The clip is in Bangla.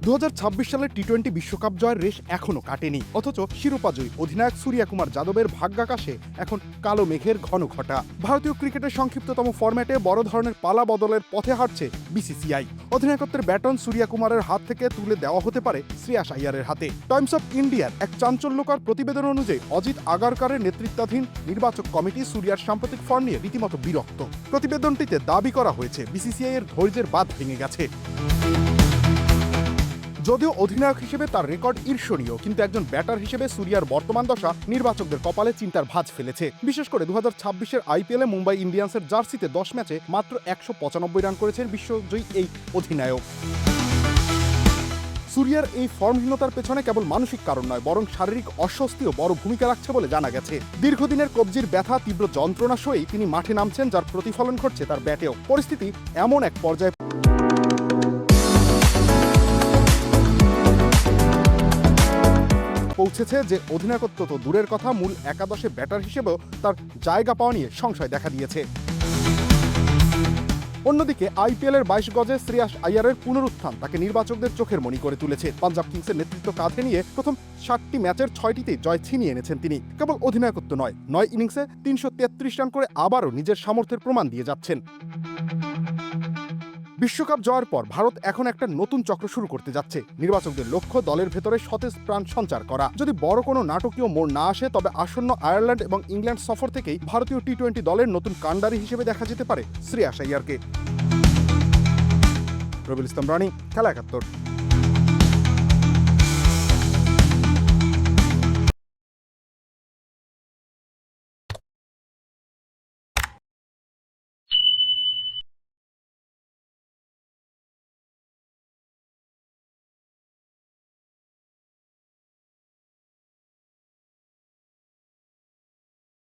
2026 সালের টি-20 বিশ্বকাপ জয়ের রেশ এখনো কাটেনি, অথচ শিরোপাজয়ী অধিনায়ক সূর্যকুমার যাদবের ভাগ্যাকাশে এখন কালো মেঘের ঘন ঘটা। ভারতীয় ক্রিকেটের সংক্ষিপ্ততম ফরম্যাটে বড় ধরনের পালা বদলের পথে হাঁটছে বিসিসিআই। অধিনায়কত্বের ব্যাটন সূর্যকুমারের হাত থেকে তুলে দেওয়া হতে পারে শ্রেয়াস আইয়ারের হাতে। টাইমস অফ ইন্ডিয়ার এক চাঞ্চল্যকর প্রতিবেদন অনুযায়ী অজিত আগারকারের নেতৃত্বাধীন নির্বাচক কমিটি সূর্যার সাম্প্রতিক ফর্ম নিয়ে রীতিমতো বিরক্ত। প্রতিবেদনটিতে দাবি করা হয়েছে বিসিসিআই এর ধৈর্যের বাঁধ ভেঙে গেছে। যদিও অধিনায়ক হিসেবে তার রেকর্ড ঈর্ষণীয়, কিন্তু একজন ব্যাটার হিসেবে সূর্যার বর্তমান দশা নির্বাচকদের কপালে চিন্তার ভাঁজ ফেলেছে। বিশেষ করে 2026-এর আইপিএলে মুম্বাই ইন্ডিয়ান্সের জার্সিতে 10 ম্যাচে মাত্র 195 রান করেছেন বিশ্বজয়ী এই অধিনায়ক। সূর্যার এই ফর্মহীনতার পেছনে কেবল মানসিক কারণ নয়, বরং শারীরিক অস্বস্তিও বড় ভূমিকা রাখছে বলে জানা গেছে। দীর্ঘদিনের কবজির ব্যথা, তীব্র যন্ত্রণা সয়েই তিনি মাঠে নামছেন, যার প্রতিফলন ঘটছে তার ব্যাটেও। পরিস্থিতি এমন এক পর্যায়ে পৌঁছেছে যে অধিনায়কত্ব তো দূরের কথা, মূল একাদশে ব্যাটার হিসেবেও তার জায়গা পাওয়া নিয়ে সংশয় দেখা দিয়েছে। অন্যদিকে আইপিএলের 22 গজে শ্রেয়াস আইয়ারের পুনরুত্থান তাকে নির্বাচকদের চোখের মণি করে তুলেছে। পাঞ্জাব কিংসের নেতৃত্ব কাঁধে নিয়ে প্রথম 7টি ম্যাচের 6টিতেই জয় ছিনিয়ে এনেছেন তিনি। কেবল অধিনায়কত্ব নয়, 9 ইনিংসে 333 রান করে আবারও নিজের সামর্থ্যের প্রমাণ দিয়ে যাচ্ছেন। বিশ্বকাপ জয়ের পর ভারত এখন একটা নতুন চক্র শুরু করতে যাচ্ছে। নির্বাচকদের লক্ষ্য দলের ভেতরে সতেজ প্রাণ সঞ্চার করা। যদি বড় কোনো নাটকীয় মোড় না আসে, তবে আসন্ন আয়ারল্যান্ড এবং ইংল্যান্ড সফর থেকেই ভারতীয় টি-20 দলের নতুন কাণ্ডারি হিসেবে দেখা যেতে পারে শ্রেয়াস আইয়ারকে। রবিউল ইসলাম রানী, খেলা 71।